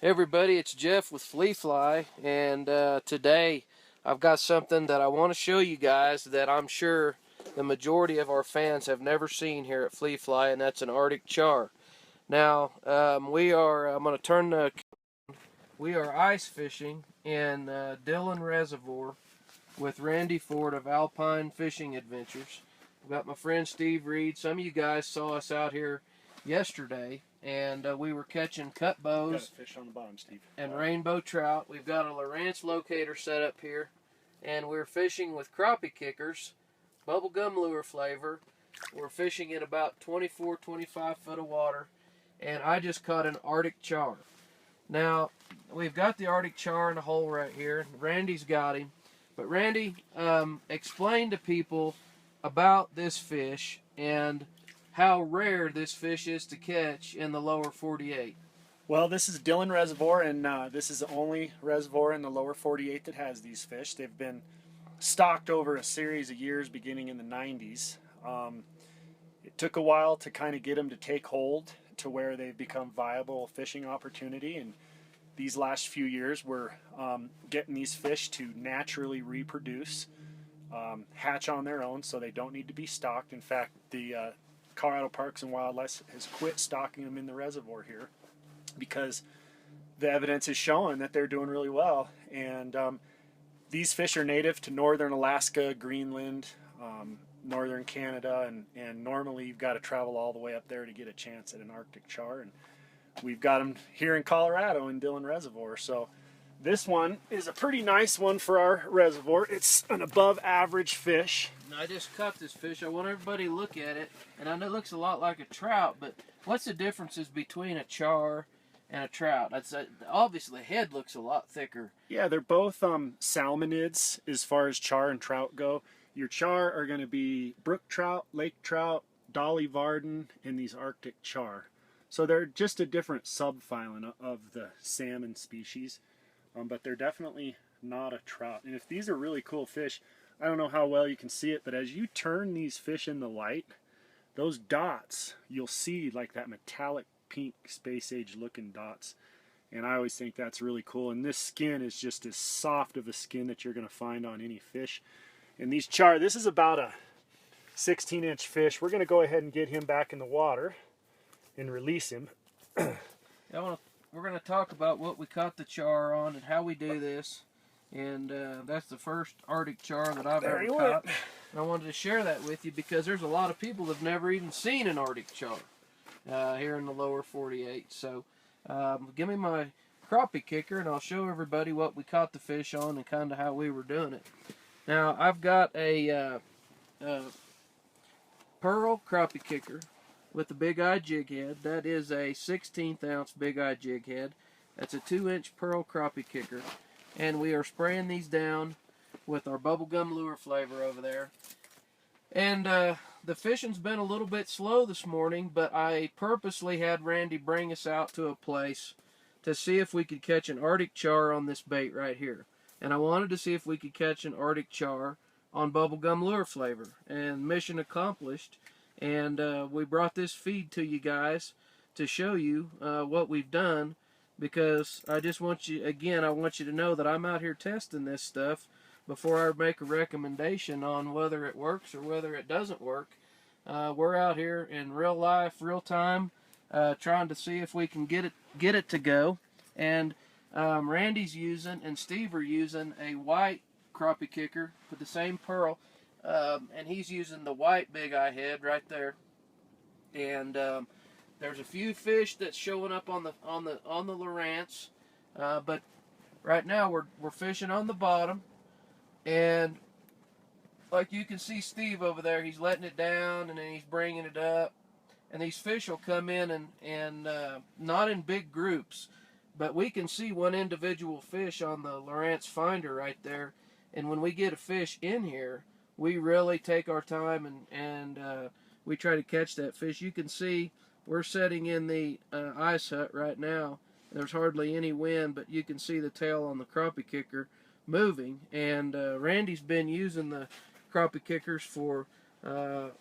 Hey everybody, it's Jeff with Fle Fly, and today I've got something that I want to show you guys that I'm sure the majority of our fans have never seen here at Fle Fly, and that's an Arctic char. Now, I'm going to we are ice fishing in Dillon Reservoir with Randy Ford of Alpine Fishing Adventures. I've got my friend Steve Reed. Some of you guys saw us out here yesterday, and we were catching cut bows. Got a fish on the bottom, Steve. And rainbow trout. We've got a Lowrance locator set up here, and we're fishing with crappie kickers, bubblegum lure flavor. We're fishing in about 24, 25 foot of water, and I just caught an Arctic char. Now, we've got the Arctic char in a hole right here. Randy's got him. But Randy, explain to people about this fish and how rare this fish is to catch in the lower 48. Well, this is Dillon Reservoir, and this is the only reservoir in the lower 48 that has these fish. They've been stocked over a series of years beginning in the 90s. It took a while to kind of get them to take hold to where they've become viable fishing opportunity, and these last few years we're getting these fish to naturally reproduce, hatch on their own, so they don't need to be stocked. In fact, the Colorado Parks and Wildlife has quit stocking them in the reservoir here because the evidence is showing that they're doing really well. And these fish are native to northern Alaska, Greenland, northern Canada, and normally you've got to travel all the way up there to get a chance at an Arctic char. And we've got them here in Colorado in Dillon Reservoir. So this one is a pretty nice one for our reservoir. It's an above average fish. I just caught this fish. I want everybody to look at it, and I know it looks a lot like a trout, but what's the differences between a char and a trout? Obviously, the head looks a lot thicker. Yeah, they're both salmonids as far as char and trout go. Your char are going to be brook trout, lake trout, dolly varden, and these Arctic char. So they're just a different subphylum of the salmon species, but they're definitely not a trout. And if these are really cool fish, I don't know how well you can see it, but as you turn these fish in the light, those dots, you'll see like that metallic pink space age looking dots. And I always think that's really cool. And this skin is just as soft of a skin that you're going to find on any fish. And these char, this is about a 16-inch fish. We're going to go ahead and get him back in the water and release him. We're going to talk about what we caught the char on and how we do this. And that's the first Arctic char that I've ever caught. And I wanted to share that with you because there's a lot of people that have never even seen an Arctic char here in the lower 48. So give me my crappie kicker and I'll show everybody what we caught the fish on and kind of how we were doing it. Now I've got a pearl crappie kicker with a big eye jig head. That is a 16th ounce big eye jig head. That's a 2-inch pearl crappie kicker. And we are spraying these down with our bubblegum lure flavor over there. And the fishing's been a little bit slow this morning, but I purposely had Randy bring us out to a place to see if we could catch an Arctic char on this bait right here. And I wanted to see if we could catch an Arctic char on bubblegum lure flavor. And mission accomplished. And we brought this feed to you guys to show you what we've done, because I just want you, again, I want you to know that I'm out here testing this stuff before I make a recommendation on whether it works or whether it doesn't work. We're out here in real life, real time, trying to see if we can get it to go. And Randy's using and Steve are using a white crappie kicker with the same pearl. And he's using the white big eye head right there, and there's a few fish that's showing up on the Lowrance, but right now we're fishing on the bottom, and like you can see Steve over there, he's letting it down and then he's bringing it up, and these fish will come in and not in big groups, but we can see one individual fish on the Lowrance finder right there, and when we get a fish in here, we really take our time and we try to catch that fish. You can see we're sitting in the ice hut right now. There's hardly any wind, but you can see the tail on the crappie kicker moving. And Randy's been using the crappie kickers for a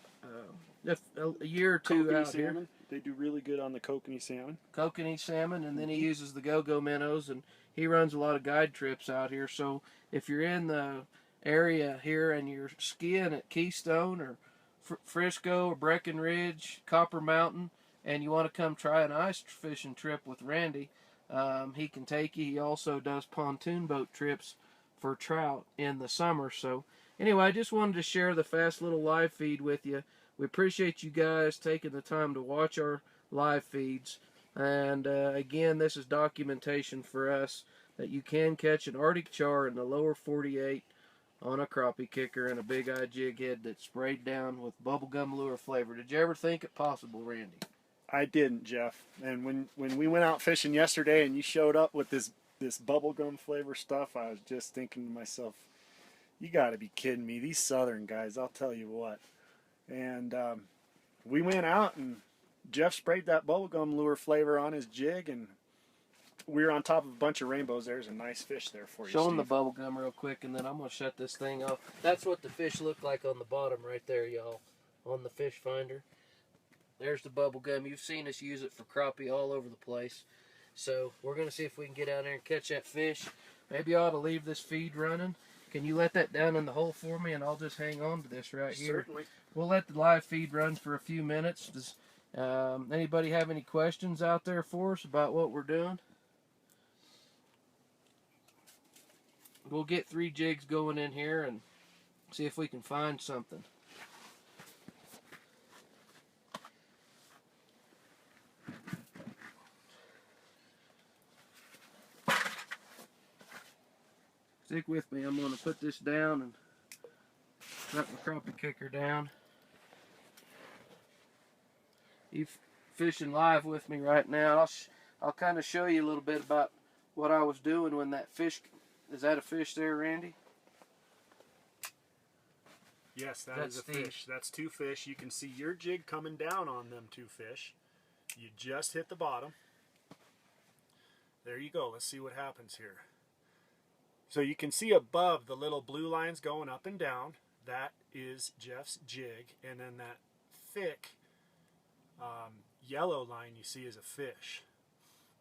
year or two out here. They do really good on the kokanee salmon. Kokanee salmon, and then he uses the go-go minnows, and he runs a lot of guide trips out here. So if you're in the area here and you're skiing at Keystone or Frisco or Breckenridge, Copper Mountain, and you want to come try an ice fishing trip with Randy, he can take you. He also does pontoon boat trips for trout in the summer. So anyway, I just wanted to share the fast little live feed with you. We appreciate you guys taking the time to watch our live feeds. And again, this is documentation for us that you can catch an Arctic char in the lower 48 on a crappie kicker and a big-eye jig head that's sprayed down with bubblegum lure flavor. Did you ever think it possible, Randy? I didn't, Jeff. And when we went out fishing yesterday and you showed up with this bubblegum flavor stuff, I was just thinking to myself, you got to be kidding me. These southern guys, I'll tell you what. And we went out and Jeff sprayed that bubblegum lure flavor on his jig, and we were on top of a bunch of rainbows. There's a nice fish there for you, Show Steve. them the bubblegum real quick, and then I'm going to shut this thing off. That's what the fish look like on the bottom right there, y'all, on the fish finder. There's the bubblegum. You've seen us use it for crappie all over the place. So we're going to see if we can get out there and catch that fish. Maybe I ought to leave this feed running. Can you let that down in the hole for me, and I'll just hang on to this right here. Certainly. We'll let the live feed run for a few minutes. Does anybody have any questions out there for us about what we're doing? We'll get 3 jigs going in here and see if we can find something. Stick with me. I'm going to put this down and cut my crappie kicker down. You fishing live with me right now. I'll kind of show you a little bit about what I was doing when that fish. Is that a fish there, Randy? Yes, that is a fish. That's 2 fish. You can see your jig coming down on them 2 fish. You just hit the bottom. There you go. Let's see what happens here. So you can see above the little blue lines going up and down. That is Jeff's jig. And then that thick yellow line you see is a fish.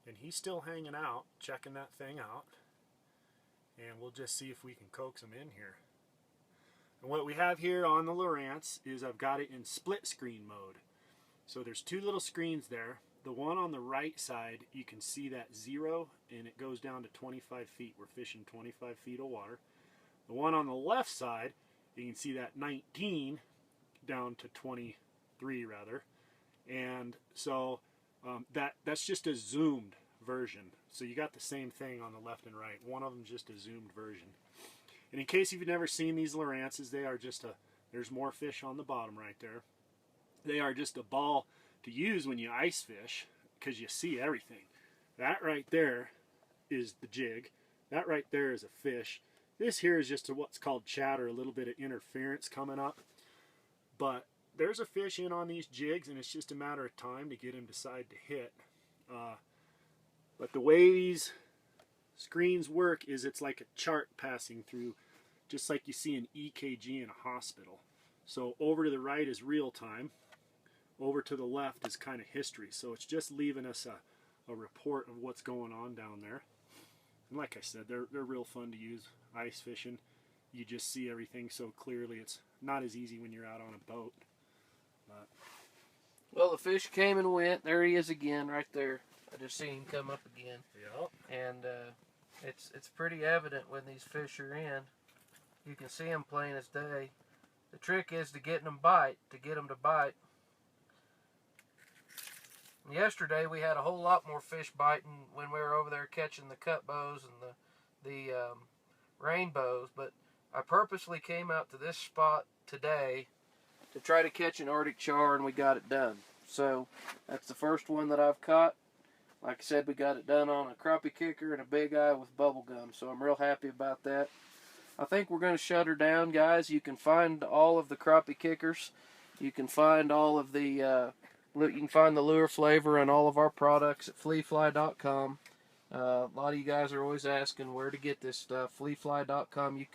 And he's still hanging out, checking that thing out. And we'll just see if we can coax him in here. And what we have here on the Lowrance is I've got it in split screen mode. So there's 2 little screens there. The one on the right side, you can see that 0, and it goes down to 25 feet. We're fishing 25 feet of water. The one on the left side, you can see that 19 down to 23 rather. And so that's just a zoomed version. So you got the same thing on the left and right. One of them is just a zoomed version. And in case you've never seen these Lowrances, they are just there's more fish on the bottom right there. They are just a ball to use when you ice fish because you see everything. That right there is the jig. That right there is a fish. This here is just what's called chatter, a little bit of interference coming up. But there's a fish in on these jigs, and it's just a matter of time to get him to decide to hit. But the way these screens work is it's like a chart passing through, just like you see an EKG in a hospital. So over to the right is real time. Over to the left is kind of history. So it's just leaving us a report of what's going on down there. And like I said, they're real fun to use ice fishing. You just see everything so clearly. It's not as easy when you're out on a boat. But well, the fish came and went. There he is again, right there. I just seen him come up again. Yep. And it's pretty evident when these fish are in. You can see them plain as day. The trick is to get them to bite. Yesterday we had a whole lot more fish biting when we were over there catching the cut bows and the rainbows, but I purposely came out to this spot today to try to catch an Arctic char, and we got it done. So that's the first one that I've caught. Like I said, we got it done on a crappie kicker and a big eye with bubble gum, so I'm real happy about that. I think we're going to shut her down, guys. You can find all of the crappie kickers. You can find all of the you can find the lure flavor and all of our products at flefly.com. A lot of you guys are always asking where to get this stuff. Flefly.com.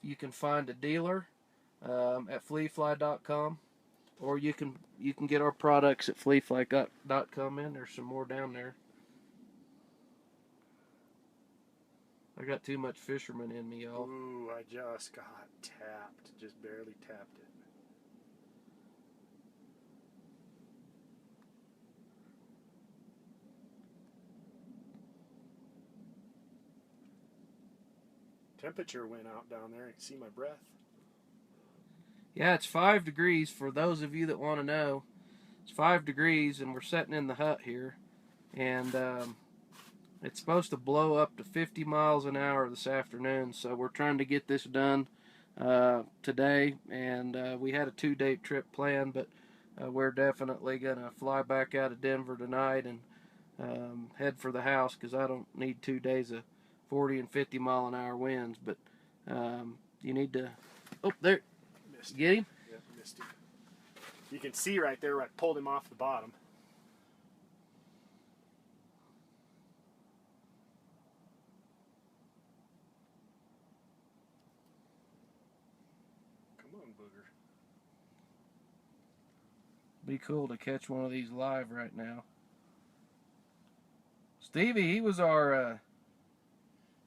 You can find a dealer at flefly.com. or you can get our products at flefly.com, and there's some more down there. I got too much fisherman in me, y'all. Ooh, I just got tapped. Just barely tapped it. Temperature went out down there. I can see my breath. Yeah, it's 5 degrees for those of you that want to know. It's 5 degrees, and we're sitting in the hut here, and it's supposed to blow up to 50 miles an hour this afternoon, so we're trying to get this done today, and we had a 2-day trip planned, but we're definitely going to fly back out of Denver tonight and head for the house, because I don't need 2 days of 40 and 50 mile an hour winds. But you need to... Oh, there. Missed Get him? Yep, missed him. You can see right there where I pulled him off the bottom. Come on, booger. Be cool to catch one of these live right now. Stevie, he was our...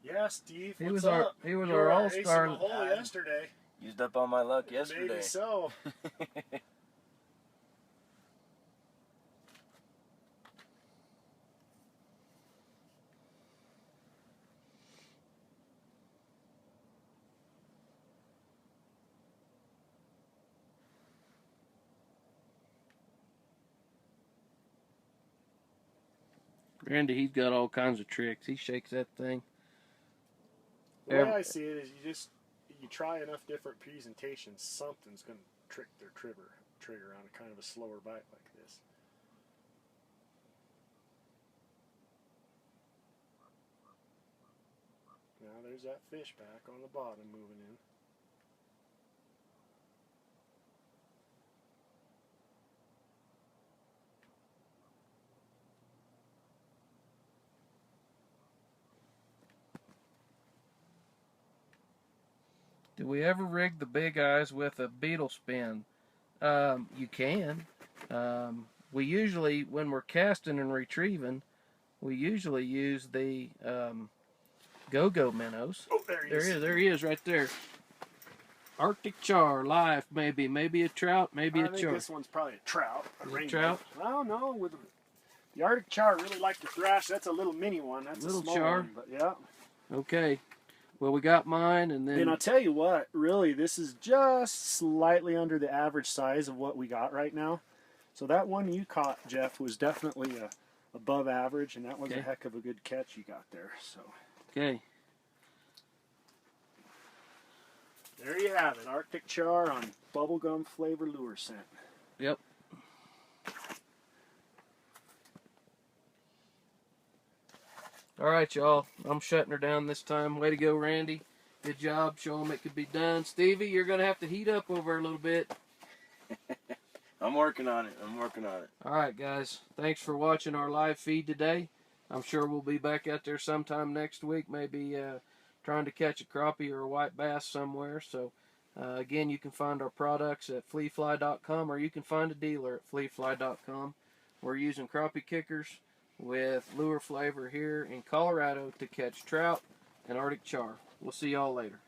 Yeah, Steve. He what's was up? our You all-star. were ace in the hole yesterday. Used up all my luck yesterday. Maybe so. Randy, he's got all kinds of tricks. He shakes that thing. The way I see it is you try enough different presentations, something's going to trick their trigger on a kind of a slower bite like this. Now there's that fish back on the bottom moving in. Did we ever rig the big eyes with a beetle spin? You can. We usually, when we're casting and retrieving, we usually use the go-go minnows. Oh, there he is. There he is, right there. Arctic char, live, maybe a trout, maybe a I think char. this one's probably a trout. Is it trout? I don't know. With the Arctic char really like to thrash. That's a little mini one. That's Little a small char? one, but yeah. Okay. Well, we got mine, and then... And I'll tell you what, really, this is just slightly under the average size of what we got right now. So that one you caught, Jeff, was definitely above average, and that was a heck of a good catch you got there. So Okay. there you have it, Arctic char on bubblegum flavor lure scent. Yep. All right, y'all. I'm shutting her down this time. Way to go, Randy. Good job. Show them it could be done. Stevie, you're going to have to heat up over a little bit. I'm working on it. All right, guys. Thanks for watching our live feed today. I'm sure we'll be back out there sometime next week, maybe trying to catch a crappie or a white bass somewhere. So, again, you can find our products at flefly.com, or you can find a dealer at flefly.com. We're using crappie kickers with lure flavor here in Colorado to catch trout and Arctic char. We'll see y'all later.